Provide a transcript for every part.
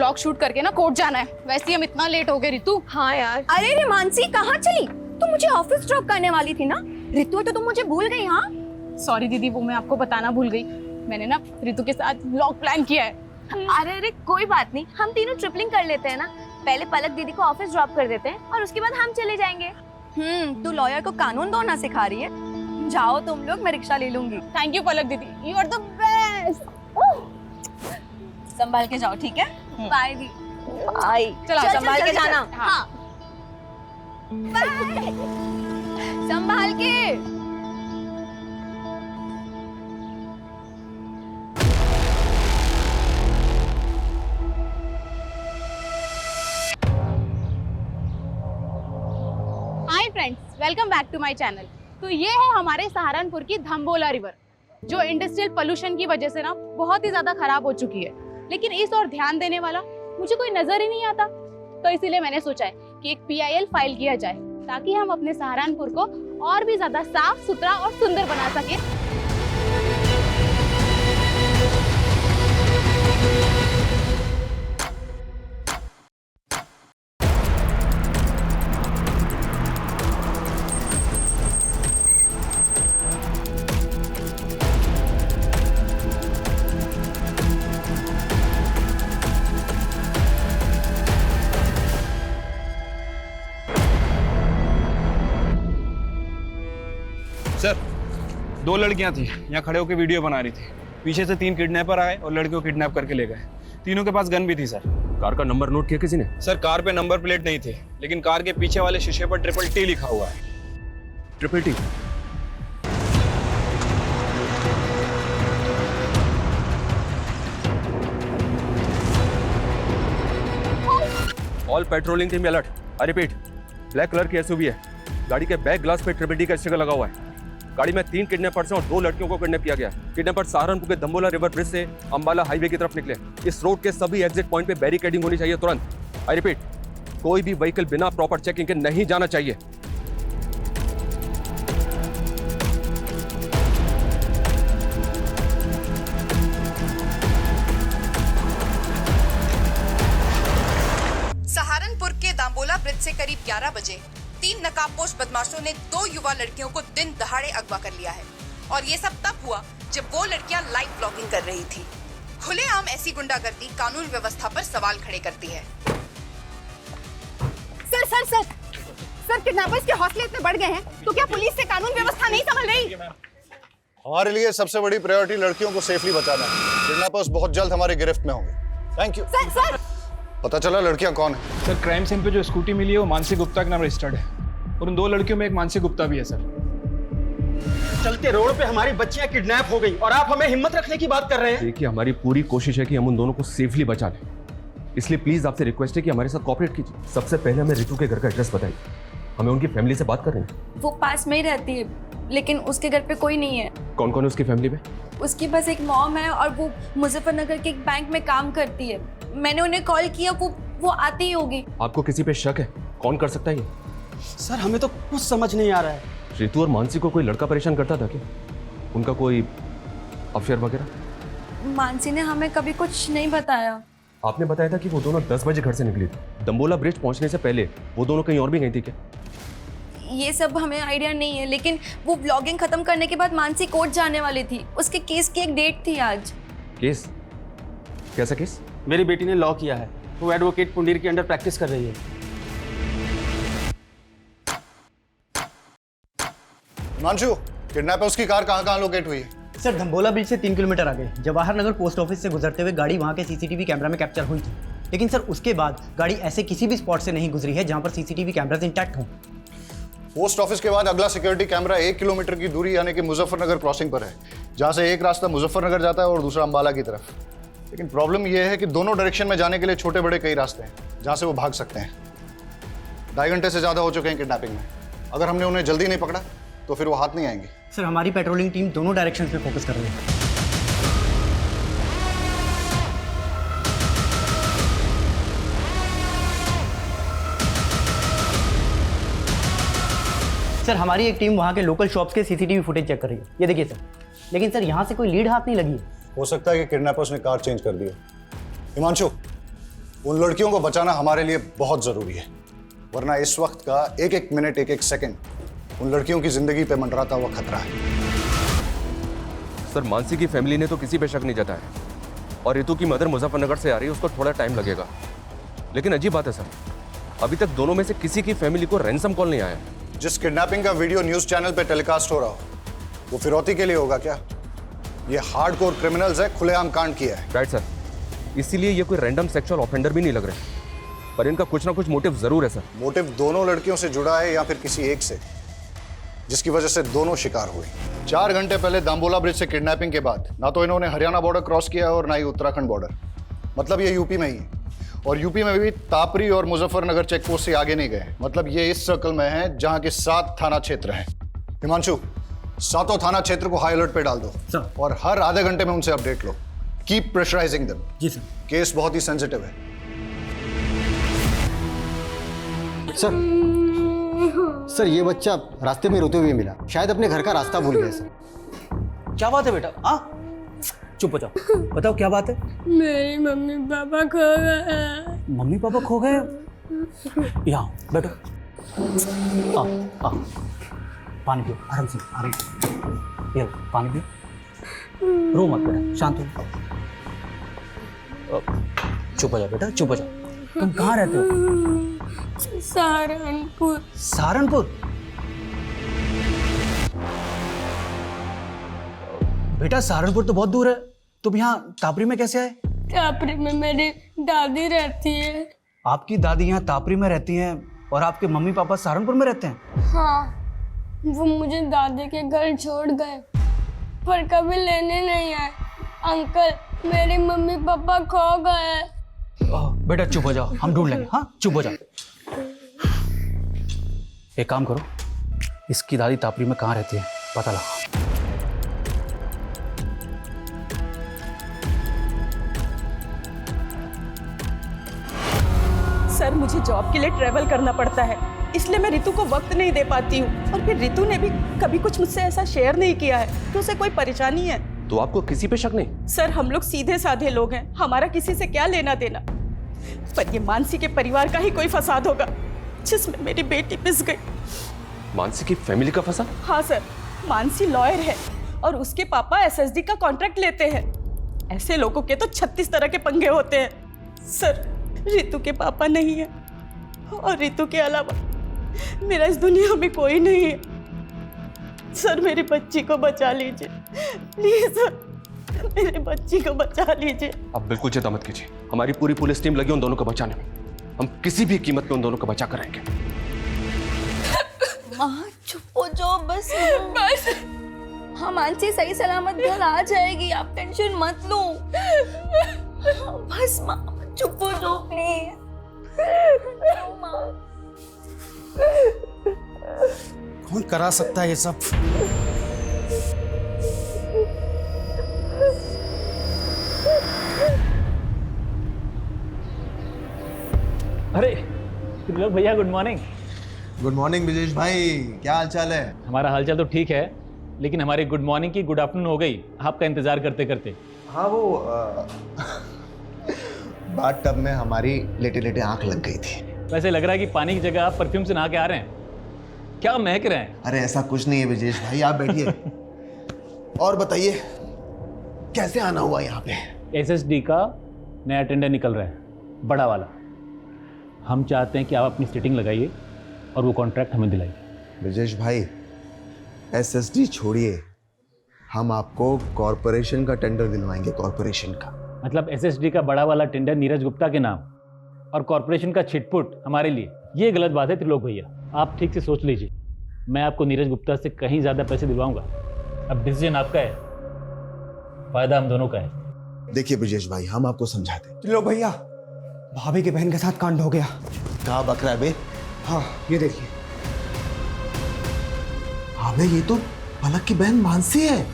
Vlog shoot करके ना court जाना है। वैसे ही हम इतना लेट हो गए रितु। हाँ यार। अरे रे मानसी, कहाँ चली? तुम मुझे ऑफिस ड्रॉप करने वाली थी ना? रितु तो तुम मुझे भूल गई। हाँ सॉरी दीदी, वो मैं आपको बताना भूल गई। मैंने ना रितु के साथ व्लॉग प्लान किया है। अरे अरे कोई बात नहीं, हम तीनों ट्रिपलिंग कर लेते हैं ना। पहले पलक दीदी को ऑफिस ड्रॉप कर देते हैं और उसके बाद हम चले जाएंगे। तू लॉयर को कानून दौड़ना सिखा रही है। जाओ तुम लोग, मैं रिक्शा ले लूंगी। थैंक यू पलक दीदी, यू आर द बेस्ट। संभाल के जाओ, ठीक है? बाय दी। बाय। चलो संभाल के जाना। हाँ। बाय। संभाल के। Hi friends, welcome back to my channel. तो ये है हमारे सहारनपुर की धम्बोला रिवर, जो इंडस्ट्रियल पोल्यूशन की वजह से ना बहुत ही ज्यादा खराब हो चुकी है। लेकिन इस ओर ध्यान देने वाला मुझे कोई नजर ही नहीं आता। तो इसीलिए मैंने सोचा है कि एक PIL फाइल किया जाए, ताकि हम अपने सहारनपुर को और भी ज्यादा साफ सुथरा और सुंदर बना सके। सर, 2 लड़कियां थी, यहाँ खड़े होकर वीडियो बना रही थी। पीछे से 3 किडनैपर आए और लड़कियों को किडनैप करके ले गए। तीनों के पास गन भी थी सर। कार का नंबर नोट किया किसी ने? सर, कार पे नंबर प्लेट नहीं थी, लेकिन कार के पीछे वाले शीशे पर TTT लिखा हुआ है। Triple T. All patrolling team alert. I repeat, black colour की SUV है। गाड़ी के बैक ग्लास पे TTT का स्टिकर लगा हुआ है। गाड़ी में 3 किडनैपर्स हैं और 2 लड़कियों को किडनैप किया गया है। किडनैपर सहारनपुर के धम्बोला रिवर ब्रिज से अंबाला हाईवे की तरफ निकले। इस रोड के सभी एग्जिट पॉइंट पे बैरिकेडिंग होनी चाहिए तुरंत। आई रिपीट, कोई भी व्हीकल बिना प्रॉपर चेकिंग के नहीं जाना चाहिए। सहारनपुर के दाम्बोला ब्रिज से करीब 11 बजे 3 नकाबपोश बदमाशों ने 2 युवा लड़कियों को दिन दहाड़े अगवा कर लिया है। और ये सब तब हुआ जब वो लड़कियां लाइव ब्लॉगिंग कर रही थी। खुलेआम ऐसी गुंडागर्दी कानून व्यवस्था पर सवाल खड़े करती है। Sir sir sir sir, kidnappers के हौसले इतने बढ़ गए हैं तो क्या पुलिस से कानून व्यवस्था नहीं संभल रही? हमारे लिए सबसे बड़ी प्रायोरिटी लड़कियों को सेफली बचाना है। किडनैपर्स बहुत जल्द हमारी गिरफ्त में होंगे। Thank you. सर सर, पता चला लड़कियां कौन है? सर, क्राइम सीन पे जो स्कूटी मिली है वो मानसी गुप्ता के नाम रजिस्टर्ड है, और उन 2 लड़कियों में एक मानसी गुप्ता भी है सर। चलते रोड पे हमारी बच्चियां किडनैप हो गई और आप हमें हिम्मत रखने की बात कर रहे हैं। देखिए, हमारी पूरी कोशिश है कि हम उन दोनों को सेफली बचा लें, इसलिए प्लीज आपसे रिक्वेस्ट है कि हमारे साथ कोऑपरेट कीजिए। सबसे पहले हमें रितु के घर का एड्रेस बताइए, हमें उनकी फैमिली से बात करनी है। वो पास में ही रहती है, लेकिन उसके घर पे कोई नहीं है। कौन कौन है उसकी फैमिली में? उसकी बस एक मॉम है और वो मुजफ्फरनगर के एक बैंक में काम करती है। मैंने उन्हें कॉल किया, वो आती ही होगी। आपको किसी पे शक है? कौन कर सकता है ये? सर, हमें तो कुछ समझ नहीं आ रहा है। रितु और मानसी को कोई लड़का परेशान करता था क्या? उनका कोई अफेयर वगैरह? मानसी ने हमें कभी कुछ नहीं बताया। आपने बताया था कि वो दोनों 10 बजे घर से निकली थी। दम्बोला ब्रिज पहुंचने से पहले वो दोनों कहीं और भी गई थी क्या? ये सब हमें आइडिया नहीं है, लेकिन वो ब्लॉगिंग खत्म करने के बाद मानसी कोर्ट जाने वाली थी। उसके केस की एक डेट थी आज। केस? कैसा केस? मेरी बेटी ने लॉ किया है, वो एडवोकेट पुंडीर के अंडर प्रैक्टिस कर रही है। हिमांशु, किडनैपर्स की कार कहाँ लोकेट हुई है? सर, धम्बोला ब्रिज से 3 किलोमीटर आगे जवाहर नगर पोस्ट ऑफिस से गुजरते हुए गाड़ी वहाँ के CCTV कैमरा में कैप्चर हुई थी। लेकिन सर, उसके बाद गाड़ी ऐसे किसी भी स्पॉट से नहीं गुजरी है जहाँ पर CCTV कैमरास इंटैक्ट हों। पोस्ट ऑफिस के बाद अगला सिक्योरिटी कैमरा 1 किलोमीटर की दूरी यानी कि मुजफ्फरनगर क्रॉसिंग पर है, जहाँ से एक रास्ता मुजफ्फरनगर जाता है और दूसरा अंबाला की तरफ। लेकिन प्रॉब्लम यह है कि दोनों डायरेक्शन में जाने के लिए छोटे बड़े कई रास्ते हैं जहाँ से वो भाग सकते हैं। 2.5 घंटे से ज़्यादा हो चुके हैं किडनैपिंग में। अगर हमने उन्हें जल्दी नहीं पकड़ा तो फिर वो हाथ नहीं आएंगे। सर, हमारी पेट्रोलिंग टीम दोनों डायरेक्शन पे फोकस कर रही है। सर, हमारी एक टीम वहाँ के लोकल शॉप्स के CCTV फुटेज चेक कर रही है। ये देखिए सर। लेकिन सर, यहाँ से कोई लीड हाथ नहीं लगी है। हो सकता है कि किडनैपर्स ने कार चेंज कर दी है। हिमांशु, उन लड़कियों को बचाना हमारे लिए बहुत जरूरी है, वरना इस वक्त का एक एक मिनट, एक एक सेकंड उन लड़कियों की जिंदगी पे मंडराता हुआ खतरा है। सर, मानसी की फैमिली ने तो किसी पे शक नहीं जताया, और रितु की मदर मुजफ्फरनगर से आ रही है, उसको थोड़ा टाइम लगेगा। लेकिन अजीब बात है सर, अभी तक दोनों में से किसी की फैमिली को रैंसम कॉल नहीं आया। जिस किडनैपिंग का वीडियो न्यूज चैनल पे टेलीकास्ट हो रहा हो, वो फिरौती के लिए होगा क्या? ये हार्डकोर क्रिमिनल्स है, खुलेआम कांड किया है। राइट सर, इसीलिए ये कोई रैंडम सेक्सुअल ऑफेंडर भी नहीं लग रहे, पर इनका कुछ ना कुछ मोटिव जरूर है सर। मोटिव दोनों लड़कियों से जुड़ा है या फिर किसी एक से, जिसकी वजह से दोनों शिकार हुए। 4 घंटे पहले दाम्बोला ब्रिज से किडनैपिंग के बाद ना तो इन्होंने हरियाणा बॉर्डर क्रॉस किया और ना ही उत्तराखंड बॉर्डर, मतलब ये यूपी में ही है। और यूपी में भी तापरी और मुजफ्फरनगर चेक पोस्ट से आगे नहीं गए, मतलब ये इस सर्कल में है जहां के 7 थाना क्षेत्र हैं। हिमांशु, 7 थाना क्षेत्र को हाई अलर्ट पे डाल दो सर। और हर आधे घंटे में उनसे अपडेट लो। Keep pressurising them. जी सर। केस बहुत ही सेंसिटिव है। सर, ये बच्चा रास्ते में रोते हुए मिला, शायद अपने घर का रास्ता भूल गया सर। क्या बात है बेटा? हाँ, चुप हो जाओ, बताओ क्या बात है? मेरी मम्मी पापा खो गए। मम्मी पापा खो गए? यहाँ बैठो, आओ आओ, पानी पियो, आराम से, आराम से। ये लो, पानी पियो, रो मत बेटा, शांत हो। चुप हो जाओ बेटा, चुप हो जाओ। तुम कहाँ रहते हो? सहारनपुर। सहारनपुर? बेटा सहारनपुर तो बहुत दूर है, तुम यहाँ तापरी में कैसे आए? तापरी में मेरी दादी रहती है। आपकी दादी यहाँ तापरी में रहती हैं और आपके मम्मी पापा सहारनपुर में रहते हैं? हाँ, वो मुझे दादी के घर छोड़ गए पर कभी लेने नहीं आए। अंकल, मेरी मम्मी पापा खो गए। बेटा चुप हो जाओ, हम ढूंढ लेंगे। हाँ, चुप हो जाओ। एक काम करो, इसकी दादी तापरी में कहाँ रहती है पता लगाओ। सर, मुझे जॉब के लिए ट्रैवल करना पड़ता है, इसलिए मैं रितु को वक्त नहीं दे पाती हूँ। और फिर रितु ने भी कभी कुछ मुझसे ऐसा शेयर नहीं किया है तो उसे कोई परेशानी है। तो आपको किसी पे शक नहीं? सर, हम लोग सीधे साधे लोग हैं, हमारा किसी से क्या लेना देना। पर ये मानसी के परिवार का ही कोई फसाद होगा जिसमें मेरी बेटी पिस गई। मानसी की फैमिली का फसाद? हाँ सर, मानसी लॉयर है और उसके पापा एसएसडी का कॉन्ट्रैक्ट लेते हैं। ऐसे लोगों के तो 36 तरह के पंगे होते हैं। सर, रितु के पापा नहीं है और रितु के अलावा मेरा इस दुनिया में कोई नहीं है। सर, मेरी बच्ची को बचा लीजिए प्लीज सर, मेरे बच्ची को बचा लीजिए। आप बिल्कुल चिंता मत कीजिए, हमारी पूरी पुलिस टीम लगी उन दोनों को बचाने में। हम किसी भी कीमत पे उन दोनों को बचा कर रहेंगे। माँ चुप हो जाओ बस। बस हाँ, मानसी सही सलामत घर आ जाएगी, आप टेंशन मत लो। बस माँ चुप हो जाओ प्लीज। कौन करा सकता है ये सब? अरे त्रिलोक भैया, good morning. Good morning Brijesh भाई, क्या हाल चाल है? हमारा हालचाल तो ठीक है, लेकिन हमारी गुड मॉर्निंग की गुड आफ्टरनून हो गई आपका इंतजार करते करते। हाँ, वो बाथ टब में हमारी लेटे लेटे आंख लग गई थी। वैसे लग रहा है कि पानी की जगह आप परफ्यूम से नहा के आ रहे हैं, क्या महक रहे हैं? अरे ऐसा कुछ नहीं है ब्रिजेश भाई, आप बैठिए। और बताइए कैसे आना हुआ यहाँ पे? एसएसडी का नया टेंडर निकल रहा है, बड़ा वाला। हम चाहते हैं कि आप अपनी सीटिंग लगाइए और वो कॉन्ट्रैक्ट हमें दिलाइए। ब्रिजेश भाई, एसएसडी छोड़िए, हम आपको कॉरपोरेशन का टेंडर दिलवाएंगे। कॉरपोरेशन का मतलब एसएसडी का बड़ा वाला टेंडर नीरज गुप्ता के नाम और कॉरपोरेशन का छिटपुट हमारे लिए, ये गलत बात है त्रिलोक भैया। आप ठीक से सोच लीजिए, मैं आपको नीरज गुप्ता से कहीं ज़्यादा पैसे दिलवाऊंगा। अब डिसीजन आपका है, फायदा हम दोनों का है। देखिए ब्रिजेश भाई, हम आपको समझाते हैं। लो भैया, भाभी के बहन के साथ कांड हो गया। कहाँ बक रहा है बे? हाँ, ये देखिए। हाँ बे, ये तो पलक की बहन मानसी है।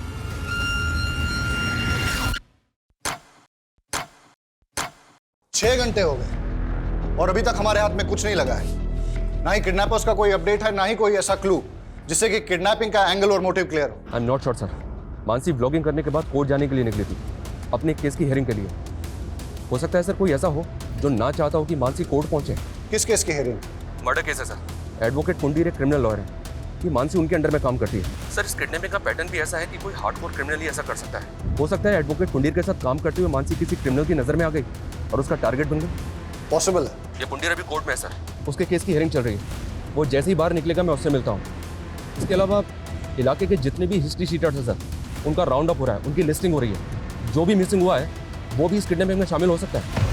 छह घंटे हो गए और अभी तक हमारे हाथ में कुछ नहीं लगा है। ना ही किडनैपर्स का कोई अपडेट है, ना ही कोई ऐसा क्लू जिससे कि किडनैपिंग का एंगल और मोटिव क्लियर हो। I am not sure sir. Mansi vlogging करने के बाद कोर्ट जाने के लिए निकली थी, अपने केस की हियरिंग के लिए। हो सकता है सर कोई ऐसा हो जो ना चाहता हो कि मानसी कोर्ट पहुंचे। किस केस की हेयरिंग? मर्डर केस है सर। एडवोकेट कुंडीर एक क्रिमिनल लॉयर है कि मानसी उनके अंडर में काम करती है। सर इस किडनैपिंग का पैटर्न भी ऐसा है कि कोई हार्डकोर क्रिमिनल ही ऐसा कर सकता है। हो सकता है एडवोकेट कुंडीर के साथ काम करते हुए मानसी किसी क्रिमिनल की नजर में आ गई और उसका टारगेट बन गई। पॉसिबल है। ये कुंडीर अभी कोर्ट में है सर, उसके केस की हियरिंग चल रही है। वो जैसे ही बाहर निकलेगा मैं उससे मिलता हूँ। इसके अलावा इलाके के जितने भी हिस्ट्री शीटर्स हैं सर, उनका राउंड अप हो रहा है, उनकी लिस्टिंग हो रही है। जो भी मिसिंग हुआ है वो भी इस किडनैपिंग में शामिल हो सकता है।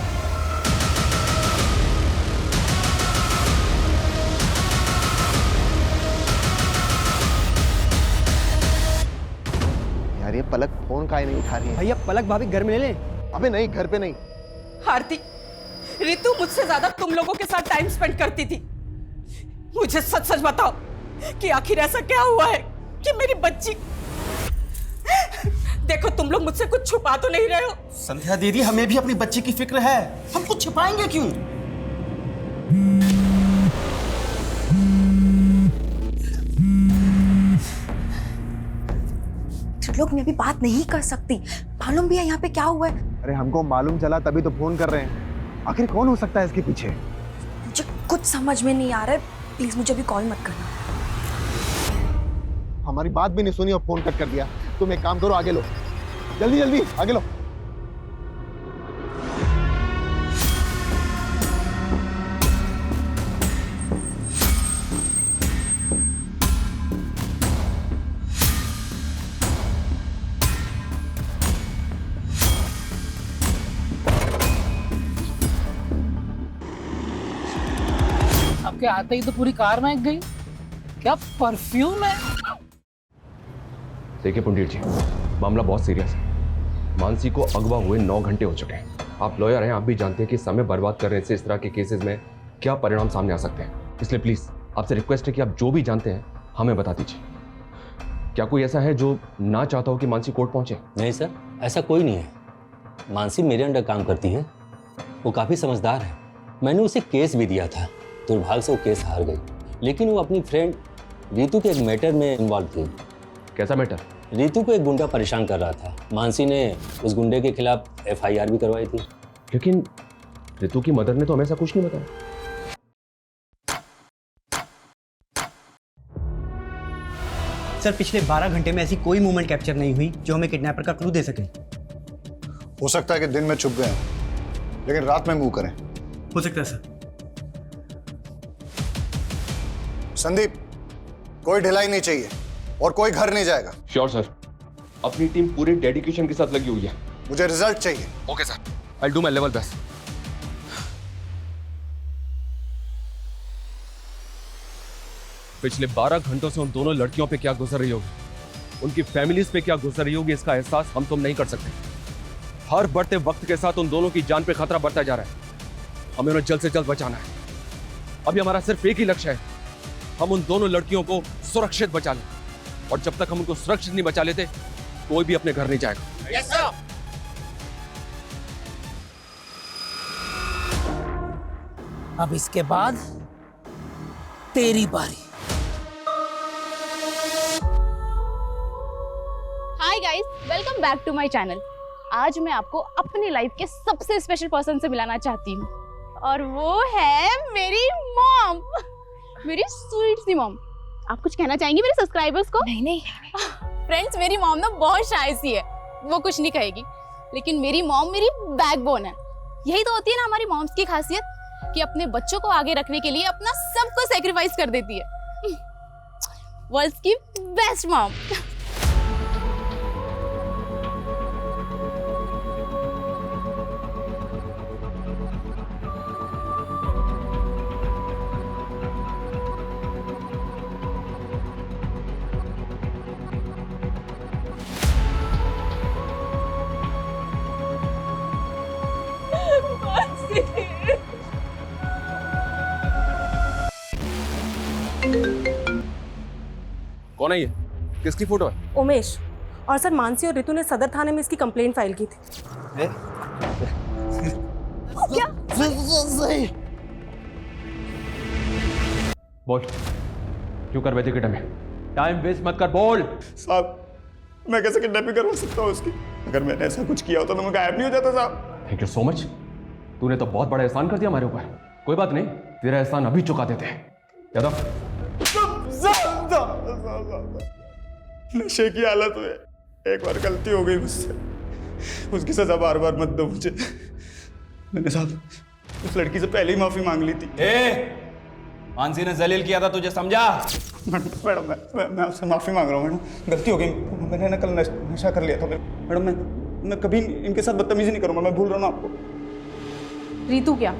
यार ये पलक फोन काहे नहीं उठा रही है? भैया पलक भाभी घर में ले लें। अबे नहीं, घर पे नहीं। आरती, रितु मुझसे ज्यादा तुम लोगों के साथ टाइम स्पेंड करती थी। मुझे सच सच बताओ कि आखिर ऐसा क्या हुआ है कि मेरी बच्ची। देखो तुम लोग मुझसे कुछ छुपा तो नहीं रहे हो। संध्या दीदी, हमें भी अपनी बच्ची की फिक्र है, हम कुछ छिपाएंगे क्यों? लोग मैं अभी बात नहीं कर सकती, मालूम भी है यहाँ पे क्या हुआ है। अरे हमको मालूम चला तभी तो फोन कर रहे हैं। आखिर कौन हो सकता है इसके पीछे? मुझे कुछ समझ में नहीं आ रहा है, प्लीज मुझे अभी कॉल मत करना। हमारी बात भी नहीं सुनी और फोन कट कर दिया। तुम एक काम करो, आगे लो, जल्दी जल्दी आगे लो। आपके आते ही तो पूरी कार महक गई। क्या परफ्यूम है? देखिए पुंडीर जी, मामला बहुत सीरियस है। मानसी को अगवा हुए 9 घंटे हो चुके हैं। आप लॉयर हैं, आप भी जानते हैं कि समय बर्बाद करने से इस तरह के केसेस में क्या परिणाम सामने आ सकते हैं। इसलिए प्लीज आपसे रिक्वेस्ट है कि आप जो भी जानते हैं हमें बता दीजिए। क्या कोई ऐसा है जो ना चाहता हो कि मानसी कोर्ट पहुंचे? नहीं सर, ऐसा कोई नहीं है। मानसी मेरे अंडर काम करती है, वो काफ़ी समझदार है। मैंने उसे केस भी दिया था, दुर्भाग्य से वो केस हार गई। लेकिन वो अपनी फ्रेंड रितु के एक मैटर में इन्वॉल्व थी। कैसा मैटर? रितु को एक गुंडा परेशान कर रहा था। मानसी ने उस गुंडे के खिलाफ FIR भी करवाई थी। लेकिन रितु की मदर ने तो हमें ऐसा कुछ नहीं बताया। सर पिछले 12 घंटे में ऐसी कोई मूवमेंट कैप्चर नहीं हुई जो हमें किडनैपर का क्लू दे सके। हो सकता है कि दिन में छुप गए हैं, लेकिन रात में मूव करें। हो सकता है सर। संदीप, कोई ढिलाई नहीं चाहिए और कोई घर नहीं जाएगा। श्योर सर, अपनी टीम पूरे डेडिकेशन के साथ लगी हुई है। मुझे रिजल्ट चाहिए। Okay sir, I do my level best. पिछले 12 घंटों से उन दोनों लड़कियों पे क्या गुजर रही होगी, उनकी फैमिलीज पे क्या गुजर रही होगी, इसका एहसास हम तुम नहीं कर सकते। हर बढ़ते वक्त के साथ उन दोनों की जान पे खतरा बढ़ता जा रहा है। हमें उन्हें जल्द से जल्द बचाना है। अभी हमारा सिर्फ एक ही लक्ष्य है, हम उन दोनों लड़कियों को सुरक्षित बचा लें। और जब तक हम उनको सुरक्षित नहीं बचा लेते, कोई भी अपने घर नहीं जाएगा। Yes sir. अब इसके बाद तेरी बारी। Hi guys, welcome back to my channel. आज मैं आपको अपनी लाइफ के सबसे स्पेशल पर्सन से मिलाना चाहती हूँ, और वो है मेरी मॉम, मेरी स्वीट सी मॉम। आप कुछ कहना चाहेंगी मेरे सब्सक्राइबर्स को? नहीं फ्रेंड्स, मेरी मॉम ना बहुत शाय सी है, वो कुछ नहीं कहेगी, लेकिन मेरी मॉम मेरी बैकबोन है। यही तो होती है ना हमारी मॉम्स की खासियत, कि अपने बच्चों को आगे रखने के लिए अपना सब कुछ सैक्रिफाइस कर देती है। वर्ल्ड्स की बेस्ट मॉम। कौन है ये? किसकी फोटो है? उमेश। और सर मानसी और रितु ने सदर थाने में इसकी कंप्लेंट फाइल की थी। क्या? बोल, क्यों कर बैठे किडनैप? टाइम वेस्ट मत कर, बोल। साहब, मैं कैसे किडनैपिंग करवा सकता हूँ उसकी? अगर मैंने ऐसा कुछ किया होता तो मैं गायब नहीं हो जाता साहब। Thank you so much. तूने तो बहुत बड़ा एहसान कर दिया हमारे ऊपर। कोई बात नहीं, तेरा एहसान अभी चुका देते हैं। यादव, नशे की हालत में एक बार गलती हो गई मुझसे, उसकी सजा बार बार मत दो मुझे। मैंने साहब उस लड़की से पहले ही माफी मांग ली थी। मानसी ने जलील किया था तुझे, समझा? मैडम मैं आपसे माफी मांग रहा हूँ मैडम, गलती हो गई। मैंने ना कल नशा कर लिया था मैडम। मैं कभी इनके साथ बदतमीजी नहीं करूँगा, मैं भूल रहा हूँ आपको। रितु क्या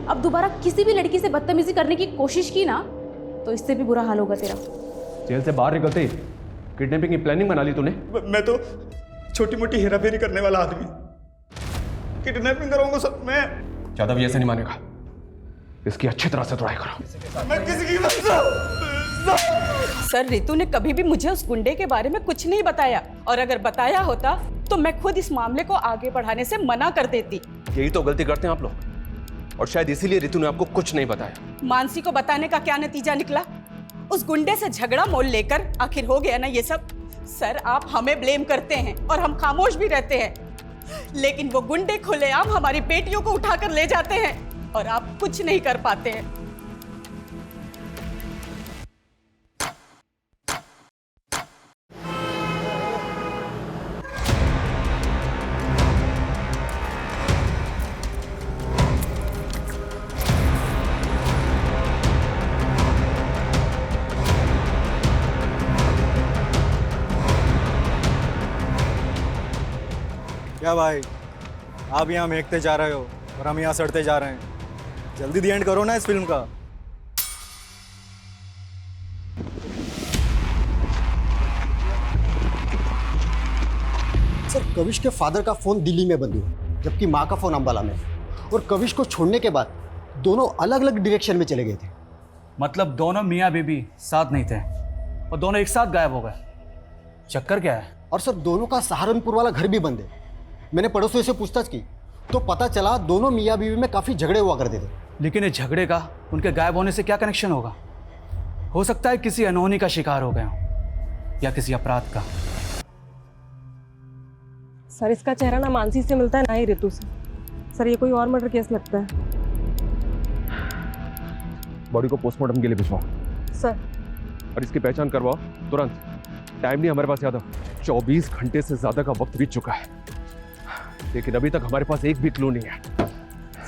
अब दोबारा किसी भी लड़की से बदतमीजी करने की कोशिश की ना तो इससे भी बुरा हाल होगा तेरा। जेल से बाहर निकलते ही किडनैपिंग की प्लानिंग बना ली तूने। मैं तो छोटी मोटी हेराफेरी करने वाला आदमी, किडनैपिंग करूँगा सब मैं। यादव ये ऐसे नहीं मानेगा, इसकी अच्छी तरह से ट्राई करो। मैं किसी की सर रितु ने कभी भी मुझे उस गुंडे के बारे में कुछ नहीं बताया, और अगर बताया होता तो मैं खुद इस मामले को आगे बढ़ाने से मना कर देती। यही तो गलती करते हैं आप लोग, और शायद इसीलिए रितु ने आपको कुछ नहीं बताया। मानसी को बताने का क्या नतीजा निकला? उस गुंडे से झगड़ा मोल लेकर आखिर हो गया ना ये सब। सर आप हमें ब्लेम करते हैं और हम खामोश भी रहते हैं, लेकिन वो गुंडे खुलेआम हमारी बेटियों को उठाकर ले जाते हैं और आप कुछ नहीं कर पाते हैं। क्या भाई, आप यहाँ महकते जा रहे हो और हम यहाँ सड़ते जा रहे हैं। जल्दी दी एंड करो ना इस फिल्म का। सर कविश के फादर का फोन दिल्ली में बंद हुआ, जबकि माँ का फोन अंबाला में। और कविश को छोड़ने के बाद दोनों अलग अलग डायरेक्शन में चले गए थे। मतलब दोनों मियाँ बीबी साथ नहीं थे और दोनों एक साथ गायब हो गए। चक्कर क्या है? और सर दोनों का सहारनपुर वाला घर भी बंद है। मैंने पड़ोसियों से पूछताछ की तो पता चला दोनों मियाँ बीवी में काफ़ी झगड़े हुआ करते थे। लेकिन इस झगड़े का उनके गायब होने से क्या कनेक्शन होगा? हो सकता है किसी अनहोनी का शिकार हो गए हों या किसी अपराध का। सर इसका चेहरा ना मानसी से मिलता है ना ही रितु से। सर ये कोई और मर्डर केस लगता है। बॉडी को पोस्टमार्टम के लिए भिजवाओ सर। और इसकी पहचान करवाओ तुरंत। टाइम नहीं हमारे पास यादव, 24 घंटे से ज्यादा का वक्त बीत चुका है, लेकिन अभी तक हमारे पास एक भी क्लू नहीं है।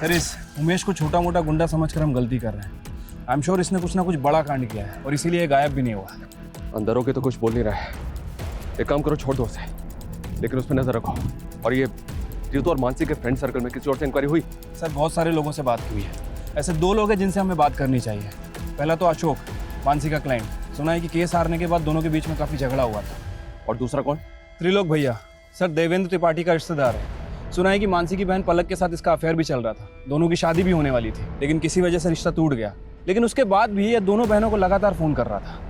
सर इस उमेश को छोटा मोटा गुंडा समझकर हम गलती कर रहे हैं। आई एम श्योर इसने कुछ ना कुछ बड़ा कांड किया है और इसीलिए गायब भी नहीं हुआ। अंदर होके तो कुछ बोल नहीं रहा है। एक काम करो, छोड़ दो उसे, लेकिन उस पर नजर रखो। और ये रितु और मानसी के फ्रेंड सर्कल में किसी और से इंक्वायरी हुई? सर बहुत सारे लोगों से बात हुई है। ऐसे 2 लोग हैं जिनसे हमें बात करनी चाहिए। पहला तो अशोक, मानसी का क्लाइंट। सुना है कि केस हारने के बाद दोनों के बीच में काफी झगड़ा हुआ था। और दूसरा कौन? त्रिलोक भैया, सर देवेंद्र त्रिपाठी का रिश्तेदार है। सुना है कि मानसी की बहन पलक के साथ इसका अफेयर भी चल रहा था। दोनों की शादी भी होने वाली थी, लेकिन किसी वजह से रिश्ता टूट गया। लेकिन उसके बाद भी ये दोनों बहनों को लगातार फोन कर रहा था।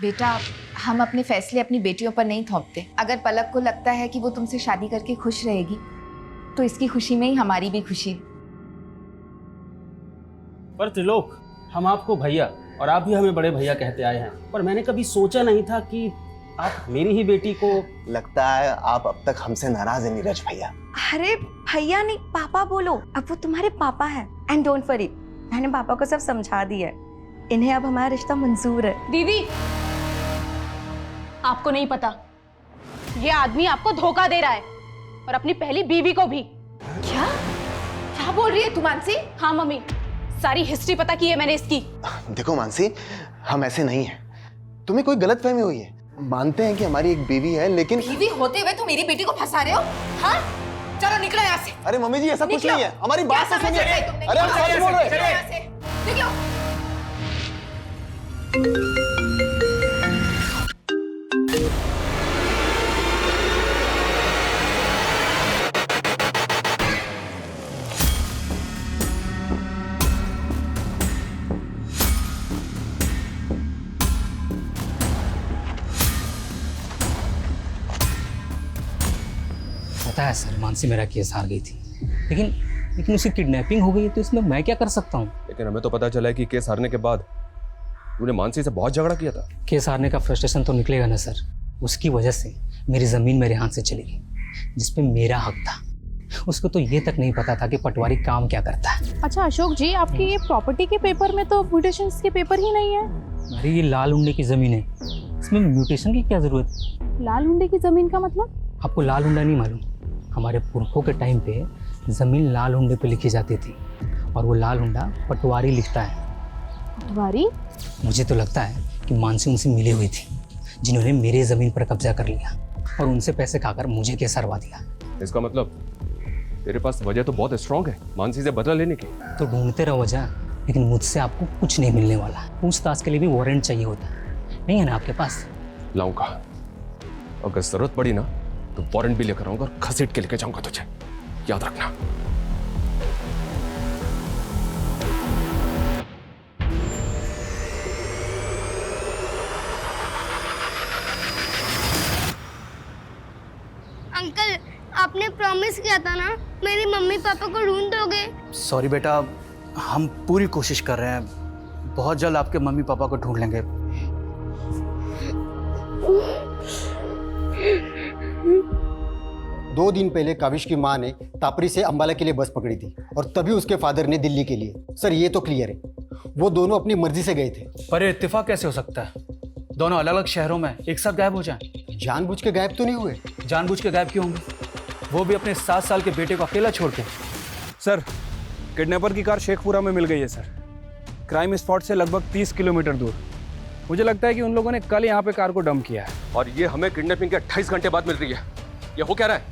बेटा, हम अपने फैसले अपनी बेटियों पर नहीं थोपते। अगर पलक को लगता है कि वो तुमसे शादी करके खुश रहेगी, तो इसकी खुशी में ही हमारी भी खुशी है। पर त्रिलोक, हम आपको भैया और आप भी हमें बड़े भैया कहते आए हैं, पर मैंने कभी सोचा नहीं था कि आप मेरी ही बेटी को। लगता है आप अब तक हमसे नाराज हैं नीरज भैया। अरे भैया नहीं, पापा बोलो। अब वो तुम्हारे पापा है। एंड डोंट वरी, मैंने पापा को सब समझा दिया है। इन्हें अब हमारा रिश्ता मंजूर है। दीदी, आपको नहीं पता, ये आदमी आपको धोखा दे रहा है और अपनी पहली बीवी को भी। क्या बोल रही है तू मानसी? हाँ मम्मी, सारी हिस्ट्री पता की है मैंने इसकी। देखो मानसी, हम ऐसे नहीं हैं। तुम्हें कोई गलतफहमी हुई है। मानते हैं कि हमारी एक बीवी है, लेकिन बीवी होते हुए तुम मेरी बेटी को फंसा रहे हो? हाँ, चलो निकलो यहाँ से। अरे मम्मी जी, ऐसा कुछ नहीं है। हमारी बात तो सुनिए। अरे हम सच बोल रहे हैं। निकलो। पता है सर, मानसी मेरा केस हार गई थी, लेकिन उसकी किडनैपिंग हो गई, तो इसमें मैं क्या कर सकता हूँ? लेकिन हमें तो पता चला है कि केस हारने के बाद तूने मानसी से बहुत झगड़ा किया था। केस हारने का फ्रस्ट्रेशन तो निकलेगा ना सर, उसकी वजह से मेरी ज़मीन मेरे हाथ से चली गई, जिस पे मेरा हक था। उसको तो ये तक नहीं पता था कि पटवारी काम क्या करता है। अच्छा अशोक जी, आपकी ये प्रॉपर्टी के पेपर में तो म्यूटेशंस के पेपर ही नहीं है। अरे ये लाल हुंडे की ज़मीन है, इसमें म्यूटेशन की क्या ज़रूरत? लाल हुंडे की ज़मीन का मतलब? आपको लाल हुंडा नहीं मालूम? हमारे पुरखों के टाइम पे ज़मीन लाल हुंडे पे लिखी जाती थी, और वो लाल हुंडा पटवारी लिखता है। पटवारी? मुझे तो लगता है कि मानसी उनसे मिली हुई थी, जिन्होंने मेरी ज़मीन पर कब्जा कर लिया और उनसे पैसे खाकर मुझे केस हरवा दिया। इसका मतलब तेरे पास वजह तो बहुत स्ट्रांग है मानसी से बदला लेने की। तो ढूंढते रहो वजह, लेकिन मुझसे आपको कुछ नहीं मिलने वाला। पूछताछ के लिए भी वारंट चाहिए होता है, नहीं है ना आपके पास? लाऊंगा, अगर जरूरत पड़ी ना तो वारंट भी लेकर आऊंगा और घसीट के लेके जाऊंगा तुझे, याद रखना। अंकल, आपने प्रॉमिस किया था ना, मेरी मम्मी पापा को ढूंढ दोगे? सॉरी बेटा, हम पूरी कोशिश कर रहे हैं। बहुत जल्द आपके मम्मी पापा को ढूंढ लेंगे। दो दिन पहले काविश की माँ ने तापरी से अंबाला के लिए बस पकड़ी थी, और तभी उसके फादर ने दिल्ली के लिए। सर ये तो क्लियर है, वो दोनों अपनी मर्जी से गए थे। पर ये इत्तेफाक कैसे हो सकता है? दोनों अलग अलग शहरों में एक साथ गायब हो जाएं। जानबूझ के गायब तो नहीं हुए। जानबूझ के गायब क्यों होंगे? वो भी अपने 7 साल के बेटे को अकेला छोड़ के। सर, किडनैपर की कार शेखपुरा में मिल गई है सर, क्राइम स्पॉट से लगभग 30 किलोमीटर दूर। मुझे लगता है कि उन लोगों ने कल यहाँ पे कार को डंप किया है। और ये हमें किडनैपिंग के 28 घंटे बाद मिल रही है। ये हो क्या रहा है?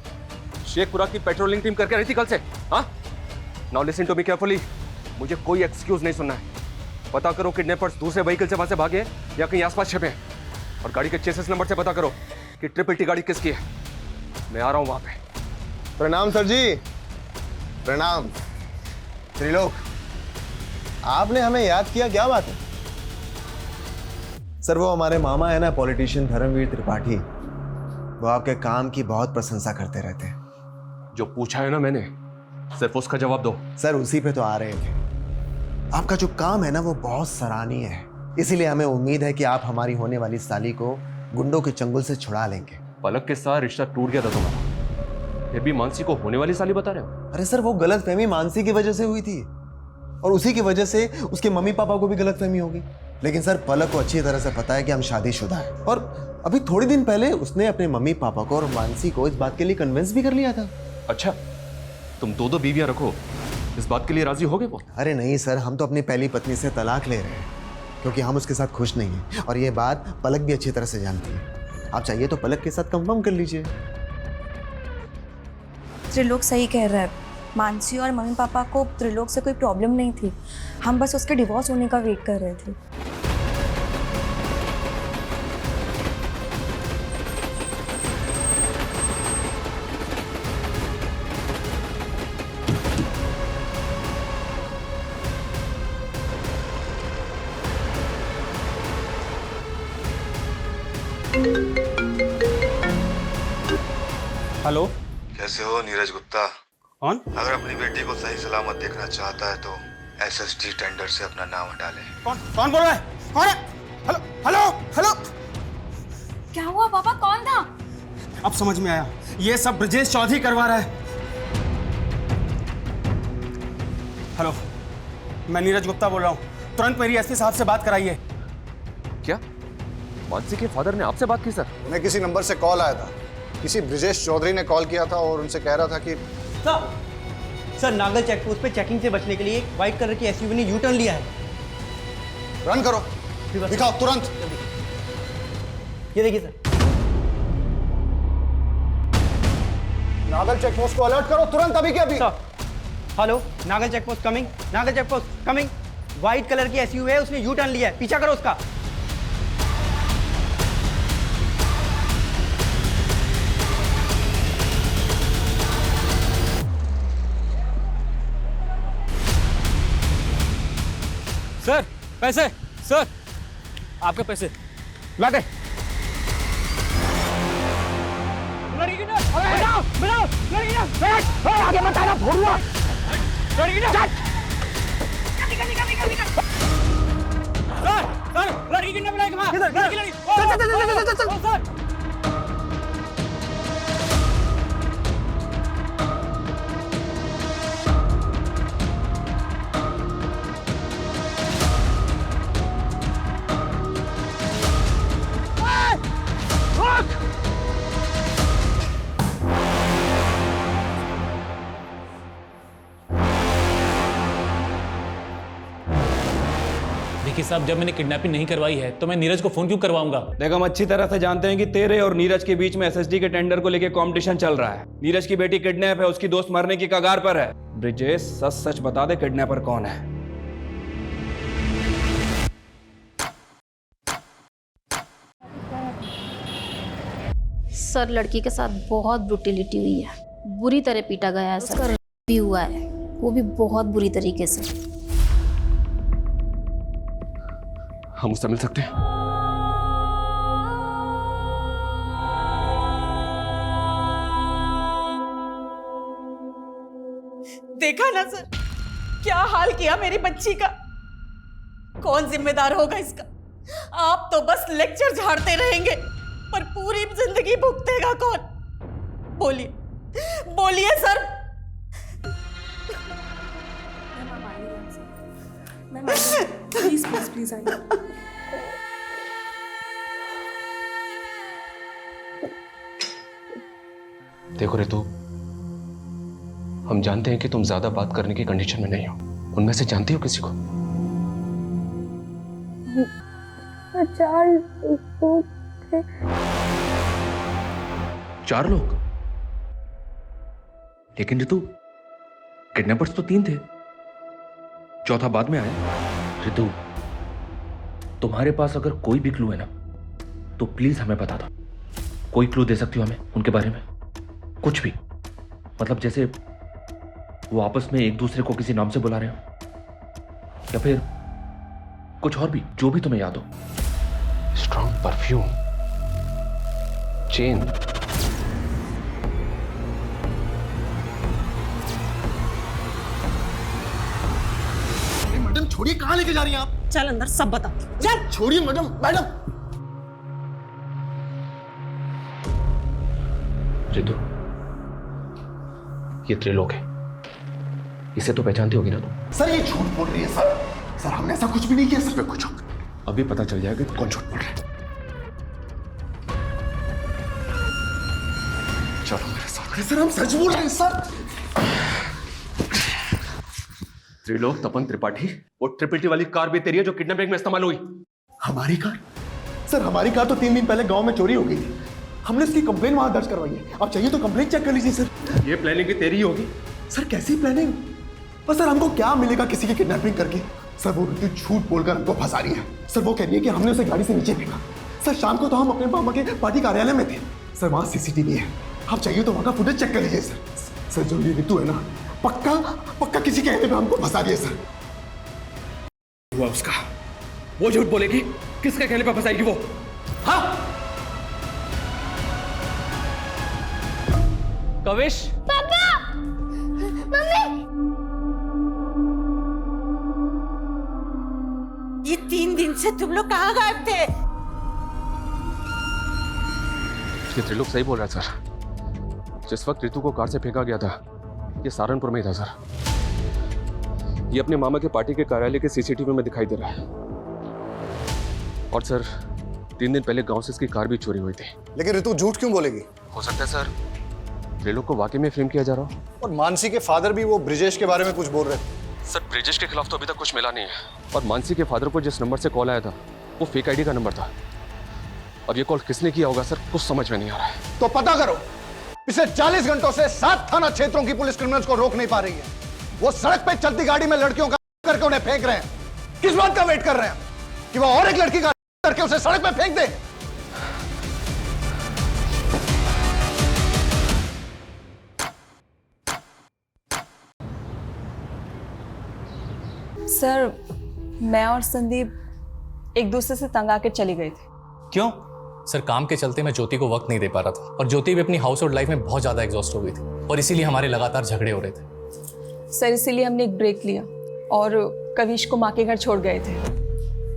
शेखपुरा की पेट्रोलिंग टीम करके रही थी कल से। हाँ, now listen to me carefully, मुझे कोई एक्सक्यूज नहीं सुनना है। पता करो किडनैपर्स दूसरे व्हीकल से वहां से भागे या कहीं आसपास छिपे हैं, और गाड़ी के चेसिस नंबर से पता करो कि ट्रिपल टी गाड़ी किसकी है। मैं आ रहा हूं वहां पे। प्रणाम सर जी। प्रणाम। त्रिलोक, आपने हमें याद किया, क्या बात है? सर वो हमारे मामा है ना, पॉलिटिशियन धर्मवीर त्रिपाठी, वो आपके काम की बहुत प्रशंसा करते रहते हैं। जो पूछा है ना मैंने, सिर्फ उसका जवाब दो। सर उसी पे तो आ रहे थे। आपका जो काम है ना वो बहुत सराहनीय है, इसीलिए हमें उम्मीद है कि आप हमारी होने वाली साली को गुंडों के चंगुल से छुड़ा लेंगे। पलक के साथ रिश्ता टूट गया था तुम्हारा, फिर भी मानसी को होने वाली साली बता रहे हो? अरे सर वो गलतफहमी मानसी की वजह से हुई थी, और उसी की वजह से उसके मम्मी पापा को भी गलतफहमी होगी। लेकिन सर पलक को अच्छी तरह से पता है कि हम शादीशुदा हैं, और अभी थोड़ी दिन पहले उसने अपने मम्मी पापा को और मानसी को इस बात के लिए कन्विंस भी कर लिया था। अच्छा, तुम दो बीवियां रखो, इस बात के लिए राजी हो गए वो? अरे नहीं सर, हम तो अपनी पहली पत्नी से तलाक ले रहे हैं, क्योंकि हम उसके साथ खुश नहीं हैं, और ये बात पलक भी अच्छी तरह से जानती है। आप चाहिए तो पलक के साथ कंफर्म कर लीजिए। त्रिलोक सही कह रहा है। मानसी और मम्मी पापा को त्रिलोक से कोई प्रॉब्लम नहीं थी, हम बस उसके डिवोर्स होने का वेट कर रहे थे। हेलो, कैसे हो नीरज गुप्ता? कौन? अगर अपनी बेटी को सही सलामत देखना चाहता है तो एसएसडी टेंडर से अपना नाम हटा ले। कौन बोल रहा है? कौन है? Hello hello hello. क्या हुआ पापा, कौन था? अब समझ में आया, ये सब ब्रजेश चौधरी करवा रहा है। हेलो, मैं नीरज गुप्ता बोल रहा हूँ, तुरंत मेरी एसपी साहब से बात कराइए। क्या मानसी के फादर ने आपसे बात की सर? मैं किसी नंबर से कॉल आया था, किसी ब्रजेश चौधरी ने कॉल किया था और उनसे कह रहा था कि सर नागल चेकपोस्ट पे चेकिंग से बचने के लिए एक व्हाइट कलर की एसयूवी ने यू टर्न लिया है। रन करो, दिखाओ तुरंत। ये देखिए सर। नागल चेकपोस्ट को अलर्ट करो तुरंत, अभी के अभी। Hello, Nagal checkpost coming, Nagal checkpost coming. White colour की एसयूवी है, उसने यू टर्न लिया है, पीछा करो उसका। सर पैसे, सर आपके पैसे लाते। आगे मत आना, भोरुआ। सर लड़की किडनैप लाएगा। देखिए साहब, जब मैंने किडनैपिंग नहीं करवाई है तो मैं नीरज को फोन क्यों करवाऊंगा? देख, हम अच्छी तरह से जानते हैं कि तेरे और नीरज के बीच में एसएसडी के टेंडर को लेकर कंपटीशन चल रहा है। नीरज की बेटी किडनैप है, उसकी दोस्त मरने की कगार पर है। ब्रिजेश, सच सच बता दे, किडनैपर कौन है? सर, लड़की के साथ बहुत ब्रुटिलिटी हुई है, बुरी तरह पीटा गया है सर। उसका रेप भी हुआ है, वो भी बहुत बुरी तरीके से। हम उससे मिल सकते हैं? देखा ना सर, क्या हाल किया मेरी बच्ची का। कौन जिम्मेदार होगा इसका? आप तो बस लेक्चर झाड़ते रहेंगे, पर पूरी जिंदगी भुगतेगा कौन? बोलिए बोलिए सर। प्लीज प्लीज प्लीज आइए। देखो रितु, हम जानते हैं कि तुम ज्यादा बात करने की कंडीशन में नहीं हो। उनमें से जानती हो किसी को? 4 लोग थे। 4 लोग? लेकिन रितु, किडनैपर्स तो 3 थे, चौथा बाद में आया। रितु, तुम्हारे पास अगर कोई भी क्लू है ना, तो प्लीज हमें बता दो। कोई क्लू दे सकती हो हमें उनके बारे में? कुछ भी, मतलब जैसे वो आपस में एक दूसरे को किसी नाम से बुला रहे हो, या फिर कुछ और भी, जो भी तुम्हें याद हो। स्ट्रॉन्ग परफ्यूम, चेन, मैडम छोड़िए, कहाँ लेके जा रही हैं आप? चल अंदर, सब बता। चल छोड़िए मैडम। मैडम रितु, ये त्रिलोक है, इसे तो पहचानती होगी ना तुम? सर, ये झूठ बोल रही है सर। सर, हमने ऐसा कुछ भी नहीं किया सर। पे कुछ अभी पता चल जाएगा कि कौन झूठ बोल रहा है। चलो मेरे साथ। सर, हम सच बोल रहे हैं सर। त्रिलोक तपन त्रिपाठी, वो ट्रिपल वाली कार भी तेरी है जो किडनैपिंग में इस्तेमाल हुई? हमारी कार? सर, हमारी कार तो 3 दिन पहले गांव में चोरी हो गई थी। हमने उसकी कंप्लेन वहां दर्ज करवाई है। आप चाहिए तो कंप्लेन चेक कर लीजिए सर। ये प्लानिंग भी तेरी ही होगी? सर, कैसी प्लानिंग? पर सर, हमको क्या मिलेगा किसी की किडनैपिंग करके? सर, वो रितु झूठ बोलकर हमको फंसा रही है। सर, वो कह रही है कि हमने उसे गाड़ी से नीचे फेंका। सर, शाम को तो हम अपने मामा के पार्टी कार्यालय में थे। सर, वहां सीसीटीवी है, आप चाहिए तो वहां का फुटेज चेक कर लीजिए सर। सर, जो ये रितु है ना, पक्का पक्का किसी कहने पे हमको फंसा रही है सर। हुआ उसका, वो झूठ बोलेगी, किसके कहने पे फंसाएगी वो? हाँ? कविश, पापा, मम्मी, ये 3 दिन से तुम लोग कहाँ गायब थे? ये त्रिलोक सही बोल रहा है सर। जिस वक्त रितु को कार से फेंका गया था, ये सहारनपुर में ही था सर। ये अपने मामा के पार्टी के कार्यालय के सीसीटीवी में दिखाई दे रहा है। और सर, 3 दिन पहले गांव से इसकी कार भी चोरी हुई थी। लेकिन रितु झूठ क्यों बोलेगी? हो सकता है सर त्रिलोक को वाकई में फ्रेम किया जा रहा हो। और मानसी के फादर भी वो ब्रिजेश के बारे में कुछ बोल रहे थे। सर, ब्रिजेश के खिलाफ तो अभी तक कुछ मिला नहीं है। और मानसी के फादर को जिस नंबर से कॉल आया था, वो फेक आईडी का नंबर था। अब ये कॉल किसने किया होगा सर, कुछ समझ में नहीं आ रहा है। तो पता करो। पिछले 40 घंटों से 7 थाना क्षेत्रों की पुलिस क्रिमिनल्स को रोक नहीं पा रही है। वो सड़क पे चलती गाड़ी में लड़कियों का करके उन्हें फेंक रहे हैं। किस बात का वेट कर रहे हैं कि वो और एक लड़की का करके उसे सड़क पे फेंक दे? सर, मैं और संदीप एक दूसरे से तंग आकर चले गए थे। क्यों? सर, काम के चलते मैं ज्योति को वक्त नहीं दे पा रहा था, और ज्योति भी अपनी हाउस होल्ड लाइफ में बहुत ज़्यादा एग्जॉस्ट हो गई थी, और इसीलिए हमारे लगातार झगड़े हो रहे थे। सर, इसीलिए हमने एक ब्रेक लिया और कविश को माँ के घर छोड़ गए थे।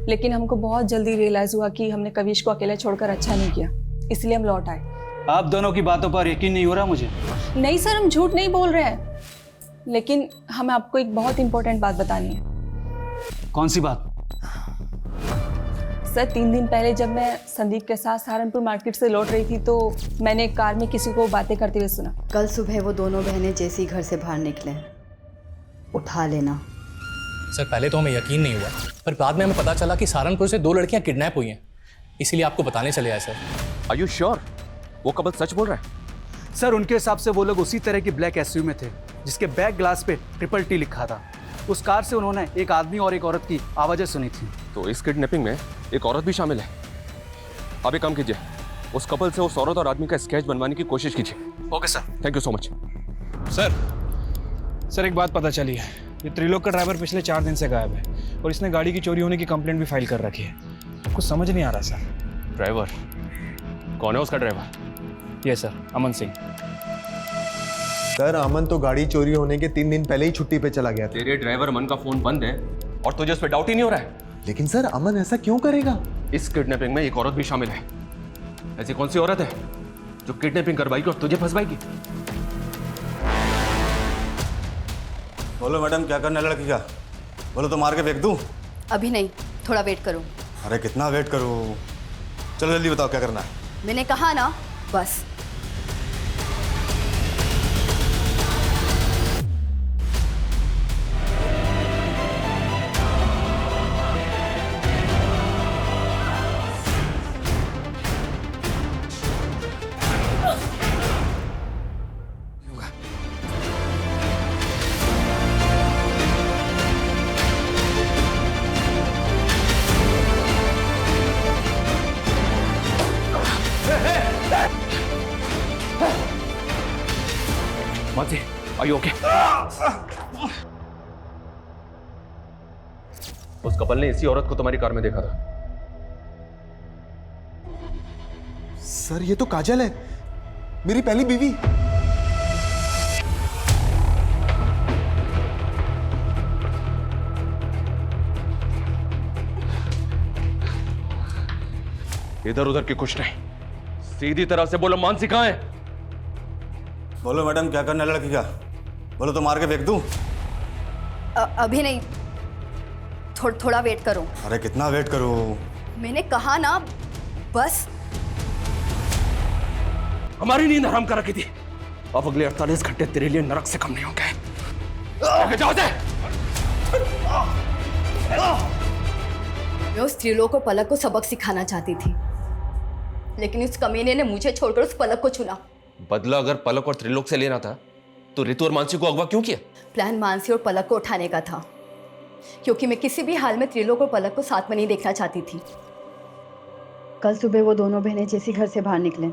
लेकिन हमको बहुत जल्दी रियलाइज़ हुआ कि हमने कविश को अकेले छोड़कर अच्छा नहीं किया, इसलिए हम लौट आए। आप दोनों की बातों पर यकीन नहीं हो रहा मुझे। नहीं सर, हम झूठ नहीं बोल रहे हैं, लेकिन हमें आपको एक बहुत इंपॉर्टेंट बात बतानी है। कौन सी बात? सर, 3 दिन पहले जब मैं संदीप के साथ सहारनपुर मार्केट से लौट रही थी, तो मैंने एक कार में किसी को बातें करते हुए सुना। कल सुबह वो दोनों बहनें जैसे ही घर से बाहर निकले, उठा लेना, सर पहले तो हमें यकीन नहीं हुआ, पर बाद में हमें पता चला कि सहारनपुर से 2 लड़कियां किडनैप हुई हैं, इसीलिए आपको बताने चले आए सर। आर यू श्योर वो कपल सच बोल रहा है? सर उनके हिसाब से वो लोग उसी तरह की ब्लैक एसयूवी में थे जिसके बैक ग्लास पे TTT लिखा था। उस कार से उन्होंने एक आदमी और एक औरत की आवाज़ें सुनी थी। तो इस किडनैपिंग में एक औरत भी शामिल है। अब एक काम कीजिए, उस कपल से उस औरत और आदमी का स्केच बनवाने की कोशिश कीजिए। Okay sir, thank you so much. Sir एक बात पता चली है, ये त्रिलोक का ड्राइवर पिछले 4 दिन से गायब है और इसने गाड़ी की चोरी होने की कंप्लेंट भी फाइल कर रखी है। कुछ समझ नहीं आ रहा सर। ड्राइवर कौन है? उसका ड्राइवर? ये सर, अमन सिंह। सर अमन तो गाड़ी चोरी होने के 3 दिन पहले ही छुट्टी पे चला गया था। तेरे ड्राइवर अमन का फोन बंद है और तुझे उस पर डाउट ही नहीं हो रहा है? लेकिन सर अमन ऐसा क्यों करेगा? इस किडनैपिंग में एक औरत भी शामिल है। ऐसी कौन सी औरत है जो किडनैपिंग करवाएगी और तुझे फंसवाएगी? बोलो मैडम क्या करना है लड़की का? बोलो तो मार के फेंक दूं? अभी नहीं, थोड़ा वेट करो। अरे कितना वेट करूं? चलो जल्दी बताओ क्या करना है। मैंने कहा ना, बस। Mansi, are you okay? उस कपल ने इसी औरत को तुम्हारी कार में देखा था। सर ये तो काजल है, मेरी पहली बीवी। इधर उधर की कुछ नहीं, सीधी तरह से बोलो मानसी कहाँ है? बोलो मैडम क्या करना है लड़की का? बोलो तो मार के फेंक दूं? अभी नहीं, थोड़ा वेट करो। अरे कितना वेट करूं? मैंने कहा ना, बस। हमारी नींद हराम कर रखी थी, अब अगले 48 घंटे तेरे लिए नरक से कम नहीं होंगे। जाओ दे। मैं उस त्रिलोक और पलक को सबक सिखाना चाहती थी, लेकिन उस कमीने ने मुझे छोड़कर उस पलक को चुना। बदला अगर पलक और त्रिलोक से लेना था तो रितु और मानसी को अगवा क्यों किया? प्लान मानसी और पलक को उठाने का था, क्योंकि मैं किसी भी हाल में त्रिलोक और पलक को साथ में नहीं देखना चाहती थी। कल सुबह वो दोनों बहनें जैसी घर से बाहर निकले,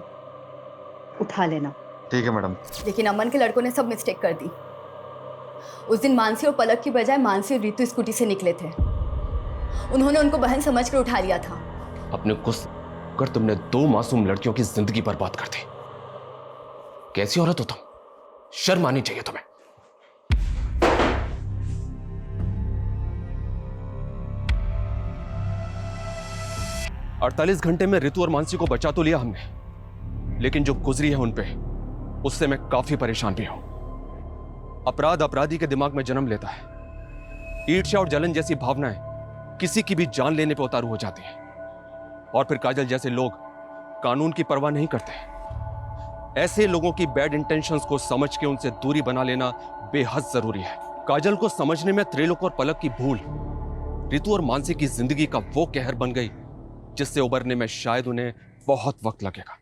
उठा लेना। ठीक है मैडम। लेकिन अमन के लड़कों ने सब मिस्टेक कर दी। उस दिन मानसी और पलक की बजाय मानसी और रितु स्कूटी से निकले थे। उन्होंने उनको बहन समझकर उठा लिया था। अपने गुस्से कर तुमने 2 मासूम लड़कियों की जिंदगी बर्बाद कर दी। कैसी औरत हो तुम? शर्म आनी चाहिए तुम्हें। अड़तालीस घंटे में रितु और मानसी को बचा तो लिया हमने, लेकिन जो गुजरी है उन पे, उससे मैं काफी परेशान भी हूं। अपराध अपराधी के दिमाग में जन्म लेता है। ईर्ष्या और जलन जैसी भावनाएं किसी की भी जान लेने पे उतारू हो जाती हैं, और फिर काजल जैसे लोग कानून की परवाह नहीं करते। ऐसे लोगों की बैड इंटेंशंस को समझ के उनसे दूरी बना लेना बेहद जरूरी है। काजल को समझने में त्रिलोक और पलक की भूल रितु और मानसी की जिंदगी का वो कहर बन गई जिससे उबरने में शायद उन्हें बहुत वक्त लगेगा।